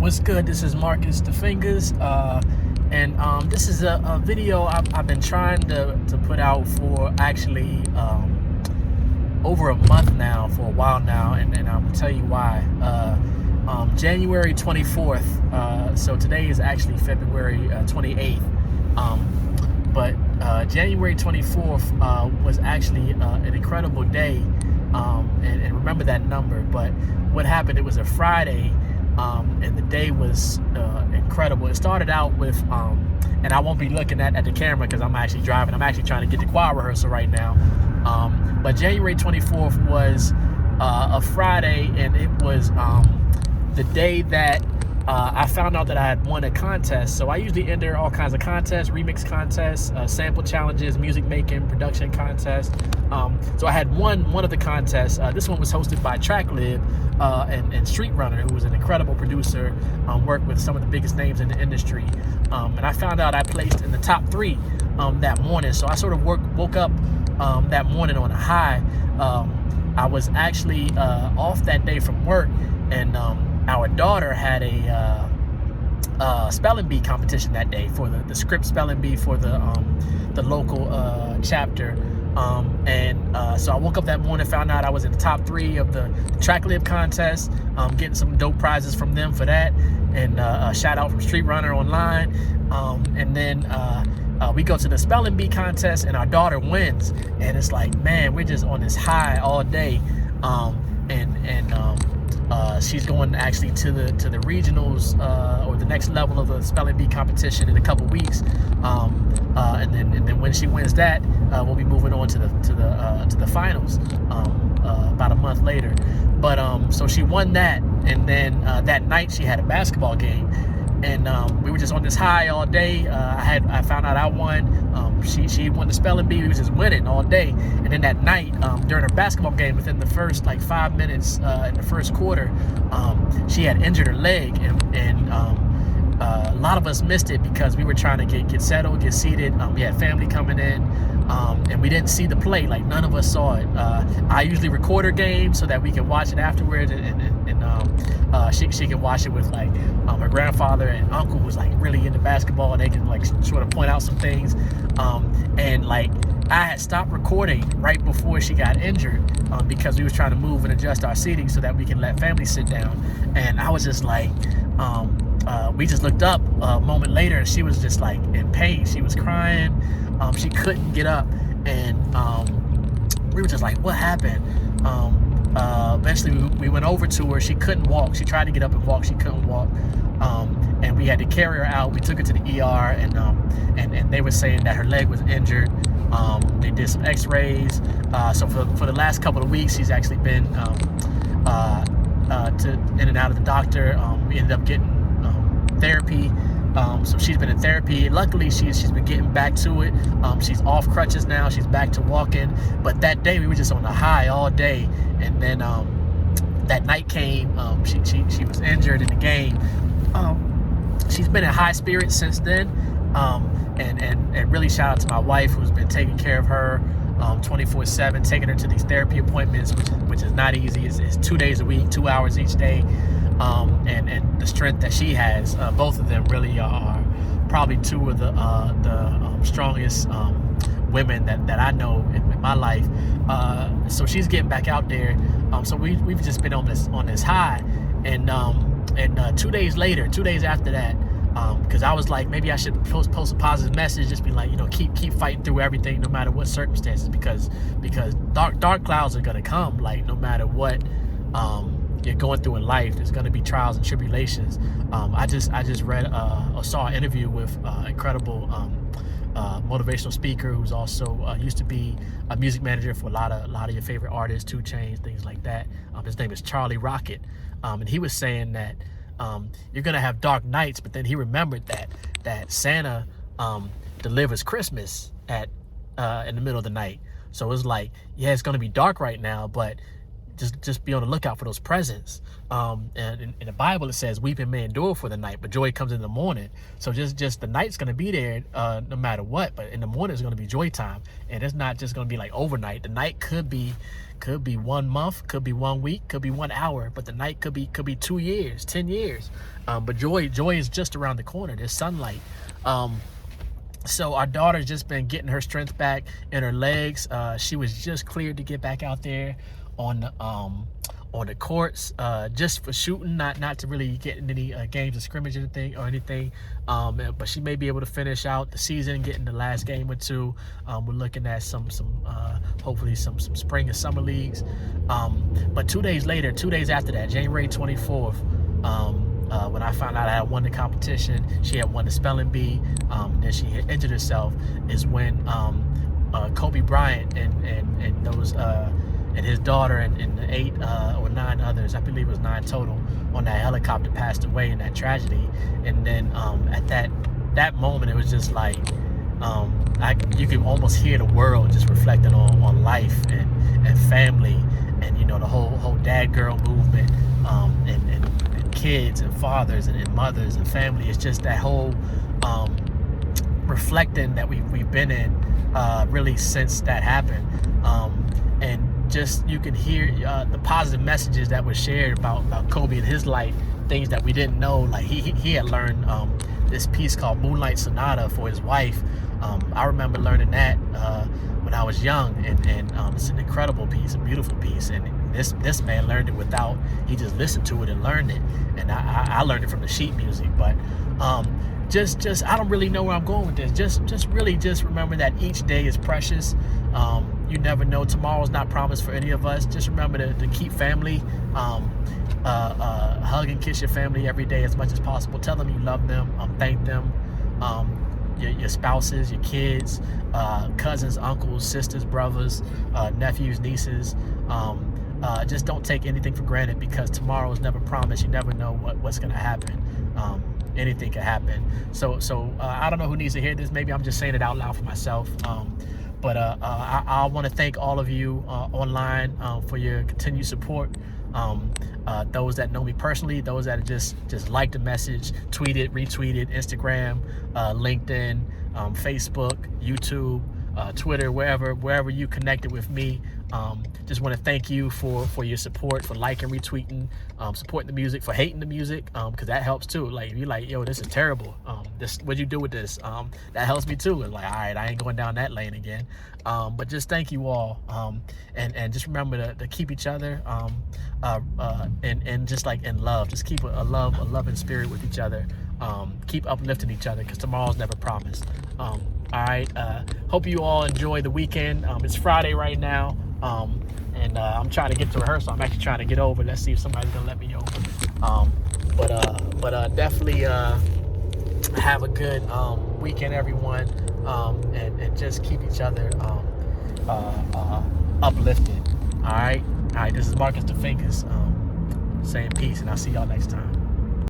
What's good? This is Marcus the Fingers, and this is a video I've been trying to put out for actually over a month now, for a while now, and I'm gonna tell you why. January 24th, so today is actually February 28th, but January 24th was actually an incredible day, and remember that number. But what happened, it was a Friday, and the day was incredible. It started out with, and I won't be looking at the camera because I'm actually driving. I'm actually trying to get the choir rehearsal right now. But January 24th was a Friday, and it was the day that I found out that I had won a contest. So I usually enter all kinds of contests, remix contests, sample challenges, music making, production contests. So I had won one of the contests. This one was hosted by TrackLib and Street Runner, who was an incredible producer, worked with some of the biggest names in the industry. And I found out I placed in the top 3 that morning. So I sort of woke up that morning on a high. I was actually off that day from work, and our daughter had a spelling bee competition that day for the script spelling bee for the local chapter. So I woke up that morning, found out I was in the top 3 of the TrackLib contest, getting some dope prizes from them for that, and a shout out from Street Runner Online. And then we go to the spelling bee contest, and our daughter wins, and it's like, man, we're just on this high all day. She's going actually to the regionals, or the next level of the spelling bee competition in a couple weeks, and then when she wins that, we'll be moving on to the finals about a month later. But so she won that, and then that night she had a basketball game, and we were just on this high all day. I found out I won. She won the spelling bee. We was just winning all day. And then that night, during her basketball game, within the first 5 minutes in the first quarter, she had injured her leg, and a lot of us missed it because we were trying to get settled, get seated. We had family coming in, and we didn't see the play. Like, none of us saw it. I usually record her game so that we can watch it afterwards, and she can watch it with her grandfather and uncle was really into basketball, and they can sort of point out some things. And I had stopped recording right before she got injured, because we was trying to move and adjust our seating so that we can let family sit down. And I was just we just looked up a moment later, and she was just in pain. She was crying. She couldn't get up, and we were just like, what happened? Eventually we went over to her. She couldn't walk. She tried to get up and walk. She couldn't walk. And we had to carry her out. We took her to the ER, and they were saying that her leg was injured. They did some x-rays. So for the last couple of weeks, she's actually been in and out of the doctor. We ended up getting therapy. So she's been in therapy. Luckily, she's been getting back to it. She's off crutches now. She's back to walking. But that day, we were just on the high all day. And then that night came. She was injured in the game. She's been in high spirits since then. And really shout out to my wife, who's been taking care of her 24/7, taking her to these therapy appointments, which is not easy. It's 2 days a week, 2 hours each day. And the strength that she has, both of them really are probably 2 of the strongest women that I know in my life. So she's getting back out there. So we've just been on this high, and 2 days later, 2 days after that, because I was like, maybe I should post a positive message, just be like, keep fighting through everything, no matter what circumstances, because dark clouds are gonna come. No matter what you're going through in life, there's going to be trials and tribulations. I just read or saw an interview with incredible motivational speaker who's also used to be a music manager for a lot of your favorite artists, 2 Chainz, things like that. His name is Charlie Rocket, and he was saying that you're going to have dark nights, but then he remembered that Santa delivers Christmas in the middle of the night. So it's it's going to be dark right now, but just be on the lookout for those presents. And in the Bible it says, weeping may endure for the night, but joy comes in the morning. So just the night's going to be there no matter what, but in the morning it's going to be joy time. And it's not just going to be overnight. The night could be Could be 1 month, could be 1 week, could be 1 hour, but the night could be 2 years, 10 years. But joy is just around the corner. There's sunlight. So our daughter's just been getting her strength back in her legs. She was just cleared to get back out there on the courts, just for shooting, not to really get in any games of scrimmage or anything. But she may be able to finish out the season, getting the last game or two. We're looking at some hopefully some spring and summer leagues. But 2 days later, 2 days after that, January 24th, when I found out I had won the competition, she had won the spelling bee, then she had injured herself, is when Kobe Bryant and those and his daughter and the 8 or 9 others, I believe it was 9 total, on that helicopter passed away in that tragedy. And then at that moment, it was just like you could almost hear the world just reflecting on life and family, and the whole dad girl movement, and kids and fathers and mothers and family. It's just that whole reflecting that we've been in really since that happened. And just you can hear the positive messages that were shared about Kobe and his life, things that we didn't know. Like he had learned this piece called Moonlight Sonata for his wife. I remember learning that when I was young, and it's an incredible piece, a beautiful piece. And this man learned it without, he just listened to it and learned it. And I learned it from the sheet music. But just I don't really know where I'm going with this. Just really remember that each day is precious. You never know. Tomorrow's not promised for any of us. Just remember to keep family. Hug and kiss your family every day as much as possible. Tell them you love them. Thank them. Your spouses, your kids, cousins, uncles, sisters, brothers, nephews, nieces. Just don't take anything for granted, because tomorrow is never promised. You never know what's going to happen. Anything can happen. So I don't know who needs to hear this. Maybe I'm just saying it out loud for myself. But I want to thank all of you online for your continued support. Those that know me personally, those that just liked the message, tweeted, retweeted, Instagram, LinkedIn, Facebook, YouTube, Twitter, wherever you connected with me. Just want to thank you for your support, for liking, retweeting, supporting the music, for hating the music, because that helps too. Like, if you're like, yo, this is terrible, what'd you do with this? That helps me too. It's like, all right, I ain't going down that lane again. But just thank you all, and just remember to keep each other, and just like in love, just keep a loving spirit with each other. Keep uplifting each other, because tomorrow's never promised. All right, hope you all enjoy the weekend. It's Friday right now, and I'm trying to get to rehearsal. I'm actually trying to get over. Let's see if somebody's gonna let me over. But definitely have a good weekend, everyone, and just keep each other uplifted. All right, this is Marcus the Fingers, saying peace, and I'll see y'all next time.